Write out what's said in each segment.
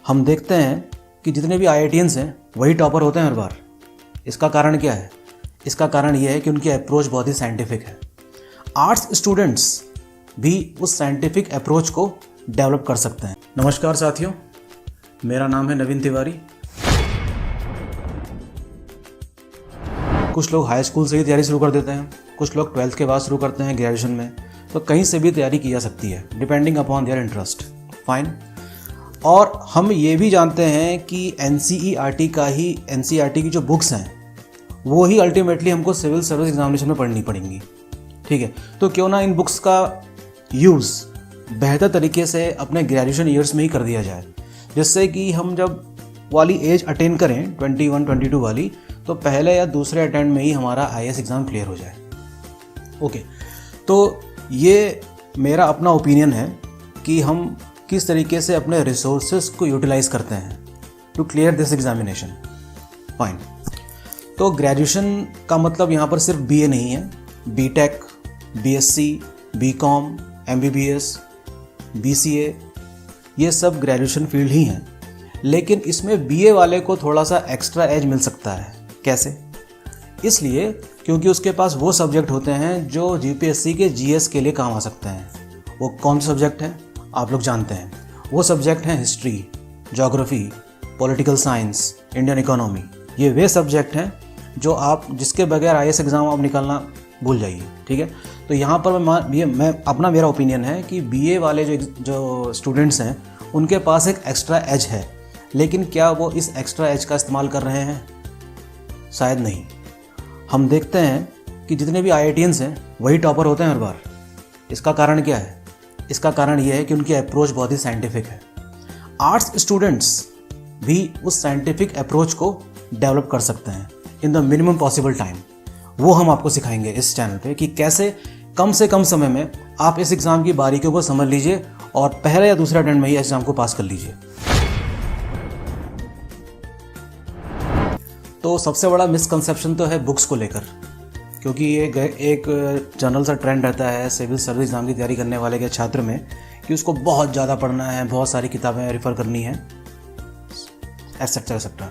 हम देखते हैं कि जितने भी आईआईटियंस हैं वही टॉपर होते हैं हर बार। इसका कारण क्या है? इसका कारण ये है कि उनकी अप्रोच बहुत ही साइंटिफिक है। आर्ट्स स्टूडेंट्स भी उस साइंटिफिक अप्रोच को डेवलप कर सकते हैं। नमस्कार साथियों, मेरा नाम है नवीन तिवारी। कुछ लोग हाई स्कूल से ही तैयारी शुरू कर देते हैं, कुछ लोग 12th के बाद शुरू करते हैं ग्रेजुएशन में। तो कहीं से भी तैयारी की जा सकती है depending upon their interest. Fine. और हम ये भी जानते हैं कि एनसीईआरटी की जो बुक्स हैं वो ही अल्टीमेटली हमको सिविल सर्विस एग्जामिनेशन में पढ़नी पड़ेंगी। ठीक है, तो क्यों ना इन बुक्स का यूज़ बेहतर तरीके से अपने ग्रेजुएशन ईयर्स में ही कर दिया जाए, जिससे कि हम जब वाली एज अटेन करें 21-22 वाली, तो पहले या दूसरे अटेम्प्ट में ही हमारा आईएएस एग्ज़ाम क्लियर हो जाए। ओके, तो ये मेरा अपना ओपिनियन है कि हम किस तरीके से अपने रिसोर्सेज को यूटिलाइज करते हैं to clear this examination. Fine. तो ग्रेजुएशन का मतलब यहाँ पर सिर्फ बीए नहीं है, BTech, BSc, BCom, MBBS, BCA, ये सब ग्रेजुएशन फील्ड ही हैं। लेकिन इसमें बीए वाले को थोड़ा सा एक्स्ट्रा एज मिल सकता है। कैसे? इसलिए क्योंकि उसके पास वो सब्जेक्ट होते हैं जो यूपीएससी के जीएस के लिए काम आ सकते हैं। वो कौन से सब्जेक्ट हैं आप लोग जानते हैं। वो सब्जेक्ट हैं history, geography, political science, Indian economy. ये वे सब्जेक्ट हैं जो आप जिसके बगैर आईएएस एग्ज़ाम आप निकालना भूल जाइए। ठीक है, तो यहाँ पर मेरा ओपिनियन है कि बीए वाले जो स्टूडेंट्स हैं उनके पास एक एक्स्ट्रा एज है, लेकिन क्या वो इस एक्स्ट्रा एज का इस्तेमाल कर रहे हैं? शायद नहीं। हम देखते हैं कि जितने भी आईआईटियंस हैं वही टॉपर होते हैं हर बार। इसका कारण क्या है? इसका कारण ये है कि उनकी अप्रोच बहुत ही साइंटिफिक है। आर्ट्स स्टूडेंट्स भी उस साइंटिफिक अप्रोच को डेवलप कर सकते हैं in the minimum possible time. वो हम आपको सिखाएंगे इस चैनल पे कि कैसे कम से कम समय में आप इस एग्ज़ाम की बारीकियों को समझ लीजिए और पहले या दूसरे अटेम्प्ट में ही एग्ज़ाम को पास कर लीजिए। तो सबसे बड़ा मिसकंसेप्शन तो है बुक्स को लेकर, क्योंकि ये एक जनरल सा ट्रेंड रहता है सिविल सर्विस एग्ज़ाम की तैयारी करने वाले के छात्र में कि उसको बहुत ज़्यादा पढ़ना है, बहुत सारी किताबें रेफ़र करनी है, एटसेट्रा।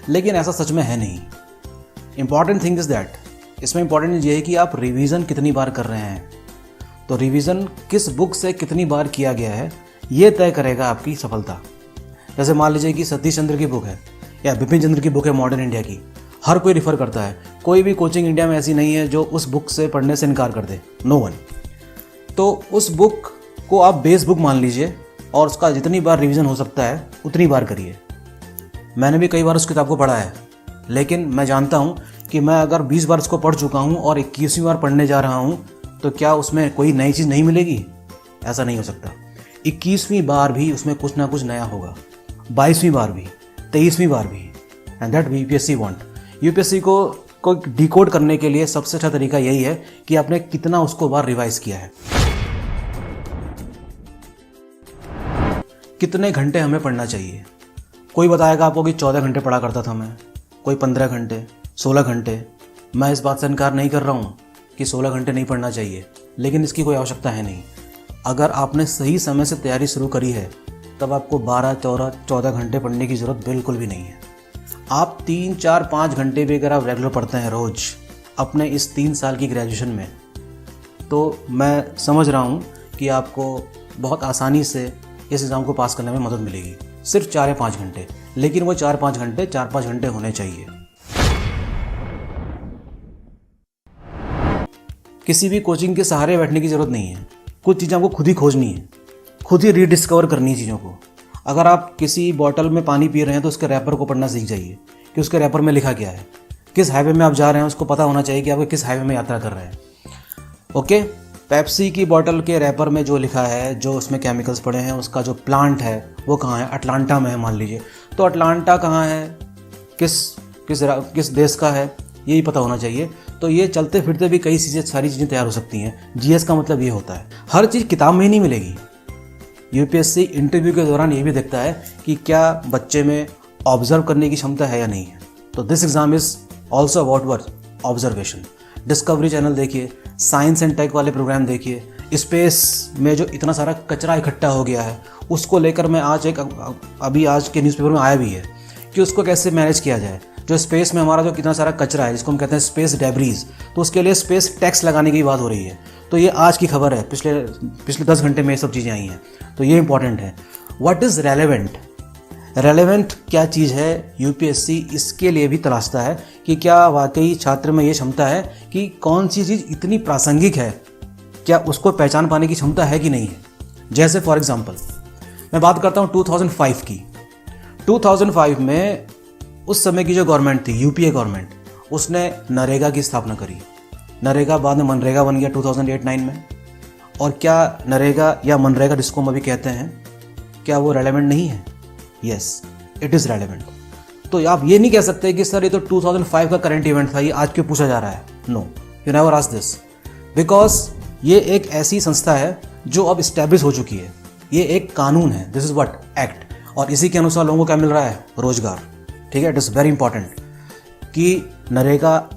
लेकिन ऐसा सच में है नहीं। इम्पॉर्टेंट थिंग इज़ दैट, इसमें इम्पॉर्टेंट ये है कि आप रिवीजन कितनी बार कर रहे हैं। तो रिवीजन किस बुक से कितनी बार किया गया है ये तय करेगा आपकी सफलता। जैसे मान लीजिए कि सतीश चंद्र की बुक है या बिपिन चंद्र की बुक है मॉडर्न इंडिया की, हर कोई रिफ़र करता है। कोई भी कोचिंग इंडिया में ऐसी नहीं है जो उस बुक से पढ़ने से इनकार कर दे, नो वन। तो उस बुक को आप बेस बुक मान लीजिए और उसका जितनी बार रिवीजन हो सकता है उतनी बार करिए। मैंने भी कई बार उस किताब को पढ़ा है, लेकिन मैं जानता हूँ कि मैं अगर 20 बार उसको पढ़ चुका हूँ और 21वीं बार पढ़ने जा रहा हूँ तो क्या उसमें कोई नई चीज़ नहीं मिलेगी? ऐसा नहीं हो सकता। 21वीं बार भी उसमें कुछ ना कुछ नया होगा, 22वीं बार भी, 23वीं बार भी। And that UPSC want. UPSC को डिकोड करने के लिए सबसे अच्छा तरीका यही है कि आपने कितना उसको बार रिवाइज किया है। कितने घंटे हमें पढ़ना चाहिए? कोई बताएगा आपको कि 14 घंटे पढ़ा करता था मैं, कोई 15 घंटे, 16 घंटे। मैं इस बात से इनकार नहीं कर रहा हूँ कि 16 घंटे नहीं पढ़ना चाहिए, लेकिन इसकी कोई आवश्यकता है नहीं। अगर आपने सही समय से तैयारी शुरू करी है तब आपको 12-14 घंटे पढ़ने की ज़रूरत बिल्कुल भी नहीं है। आप 3-4-5 घंटे भी अगर आप रेगुलर पढ़ते हैं रोज़ अपने इस 3 साल की ग्रेजुएशन में, तो मैं समझ रहा हूँ कि आपको बहुत आसानी से इस एग्ज़ाम को पास करने में मदद मिलेगी। सिर्फ 4 या 5 घंटे, लेकिन वो 4-5 घंटे होने चाहिए। किसी भी कोचिंग के सहारे बैठने की ज़रूरत नहीं है। कुछ चीज़ें आपको खुद ही खोजनी है, खुद ही रीडिस्कवर करनी है चीज़ों को। अगर आप किसी बॉटल में पानी पी रहे हैं तो उसके रैपर को पढ़ना सीख जाइए कि उसके रैपर में लिखा क्या है। किस हाईवे में आप जा रहे हैं उसको पता होना चाहिए कि आप किस हाईवे में यात्रा कर रहे हैं। ओके, पेप्सी की बॉटल के रैपर में जो लिखा है, जो उसमें केमिकल्स पड़े हैं, उसका जो प्लांट है वो कहाँ है? अटलांटा में है मान लीजिए। तो अटलांटा कहाँ है, किस देश का है, यही पता होना चाहिए। तो ये चलते फिरते भी सारी चीज़ें तैयार हो सकती हैं। जीएस का मतलब ये होता है, हर चीज़ किताब में ही नहीं मिलेगी। यूपीएससी इंटरव्यू के दौरान ये भी देखता है कि क्या बच्चे में ऑब्जर्व करने की क्षमता है या नहीं है। तो this exam is also about word observation. Discovery channel देखिए, साइंस एंड टेक वाले प्रोग्राम देखिए, स्पेस में जो इतना सारा कचरा इकट्ठा हो गया है, उसको लेकर मैं आज अभी आज के न्यूज़पेपर में आया भी है कि उसको कैसे मैनेज किया जाए। जो स्पेस में हमारा जो कितना सारा कचरा है, जिसको हम कहते हैं स्पेस डेब्रीज, तो उसके लिए स्पेस टैक्स लगाने की बात हो रही है। तो ये आज की खबर है, पिछले 10 घंटे में ये सब चीज़ें आई हैं, तो ये इंपॉर्टेंट है। What is relevant? रेलेवेंट क्या चीज़ है, यूपीएससी इसके लिए भी तलाशता है कि क्या वाकई छात्र में ये क्षमता है कि कौन सी चीज़ इतनी प्रासंगिक है, क्या उसको पहचान पाने की क्षमता है कि नहीं है। जैसे फॉर एग्जांपल मैं बात करता हूँ 2005 की। 2005 में उस समय की जो गवर्नमेंट थी, यूपीए गवर्नमेंट, उसने नरेगा की स्थापना करी। नरेगा बाद में मनरेगा बन गया 2008-9 में। और क्या नरेगा या मनरेगा जिसको हम अभी कहते हैं, क्या वो रेलेवेंट नहीं है? Yes, it is relevant. तो आप ये नहीं कह सकते कि सर ये तो 2005 का करंट इवेंट था, ये आज क्यों पूछा जा रहा है। No, you never ask this, because ये एक ऐसी संस्था है जो अब इस्टेब्लिश हो चुकी है। ये एक कानून है, दिस इज व्हाट एक्ट, और इसी के अनुसार लोगों को क्या मिल रहा है? रोजगार। ठीक है, इट इज़ वेरी इंपॉर्टेंट कि नरेगा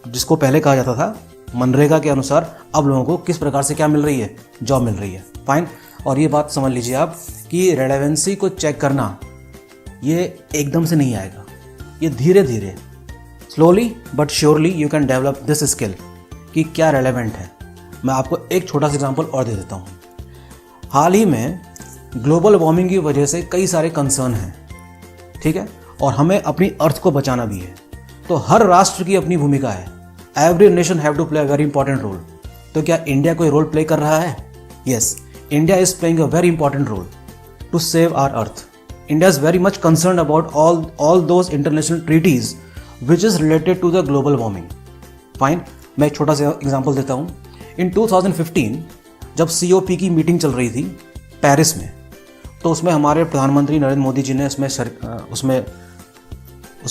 जिसको पहले कहा जाता था, मनरेगा के अनुसार अब लोगों को किस प्रकार से क्या मिल रही है? जॉब मिल रही है। फाइन। और ये बात समझ लीजिए आप कि रेलेवेंसी को चेक करना ये एकदम से नहीं आएगा, ये धीरे धीरे, slowly but surely you can develop this skill कि क्या रेलेवेंट है। मैं आपको एक छोटा सा एग्जांपल और दे देता हूँ। हाल ही में ग्लोबल वार्मिंग की वजह से कई सारे कंसर्न हैं, ठीक है, और हमें अपनी अर्थ को बचाना भी है। तो हर राष्ट्र की अपनी भूमिका है। Every nation have to play a very important role. तो क्या इंडिया कोई रोल प्ले कर रहा है? Yes, India is playing a very important role to save our earth. India is very much concerned about all those international treaties which is related to the global warming. Fine. मैं एक छोटा सा example देता हूँ। In 2015 जब COP की meeting चल रही थी पेरिस में, तो उसमें हमारे प्रधानमंत्री नरेंद्र मोदी जी ने उसमें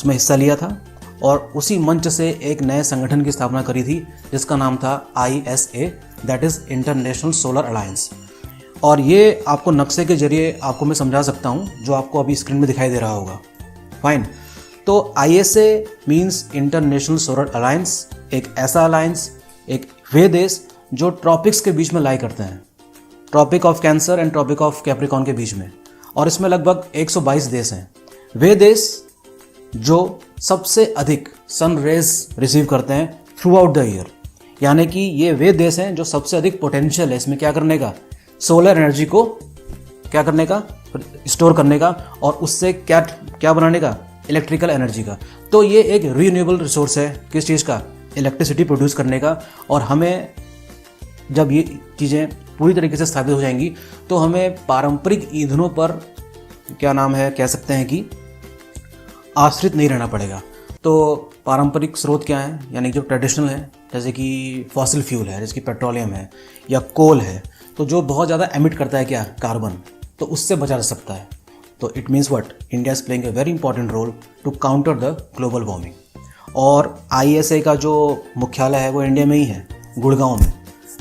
हिस्सा लिया था और उसी मंच से एक नए संगठन की स्थापना करी थी जिसका नाम था ISA, that is international solar alliance. और ये आपको नक्शे के जरिए आपको मैं समझा सकता हूँ, जो आपको अभी स्क्रीन में दिखाई दे रहा होगा। फाइन। तो ISA means international solar alliance, एक ऐसा अलायंस, एक वे देश जो ट्रॉपिक्स के बीच में लाई करते हैं, Tropic of Cancer and Tropic of Capricorn के बीच में, और इसमें लगभग 122 देश हैं। वे देश जो सबसे अधिक सन रेज रिसीव करते हैं थ्रू आउट द ईयर, यानी कि ये वे देश हैं जो सबसे अधिक पोटेंशियल है इसमें क्या करने का, सोलर एनर्जी को क्या करने का, स्टोर करने का, और उससे क्या बनाने का, इलेक्ट्रिकल एनर्जी का। तो ये एक रीन्यूएबल रिसोर्स है, किस चीज़ का, इलेक्ट्रिसिटी प्रोड्यूस करने का। और हमें जब ये चीज़ें पूरी तरीके से स्थापित हो जाएंगी तो हमें पारंपरिक ईंधनों पर क्या नाम है कह सकते हैं कि आश्रित नहीं रहना पड़ेगा। तो पारंपरिक स्रोत क्या हैं, यानी जो ट्रेडिशनल है, जैसे कि फॉसिल फ्यूल है, जैसे कि पेट्रोलियम है या कोल है, तो जो बहुत ज़्यादा एमिट करता है क्या, कार्बन, तो उससे बचा जा सकता है। तो it means what, India is playing a very important role to counter the global warming. और ISA का जो मुख्यालय है वो इंडिया में ही है, गुड़गांव में।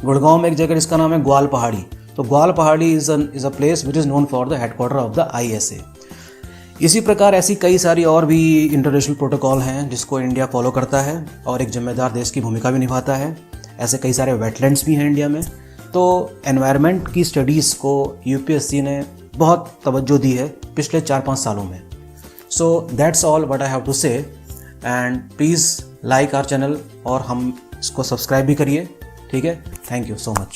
गुड़गांव में एक जगह जिसका नाम है ग्वाल पहाड़ी। तो ग्वाल पहाड़ी is a place which is known for the headquarter of the ISA। इसी प्रकार ऐसी कई सारी और भी इंटरनेशनल प्रोटोकॉल हैं जिसको इंडिया फॉलो करता है और एक जिम्मेदार देश की भूमिका भी निभाता है। ऐसे कई सारे वेटलैंड्स भी हैं इंडिया में। तो एनवायरनमेंट की स्टडीज़ को यूपीएससी ने बहुत तवज्जो दी है पिछले 4-5 सालों में। So that's all what I have to say, and please like our channel और हम इसको सब्सक्राइब भी करिए। ठीक है, थैंक यू सो मच।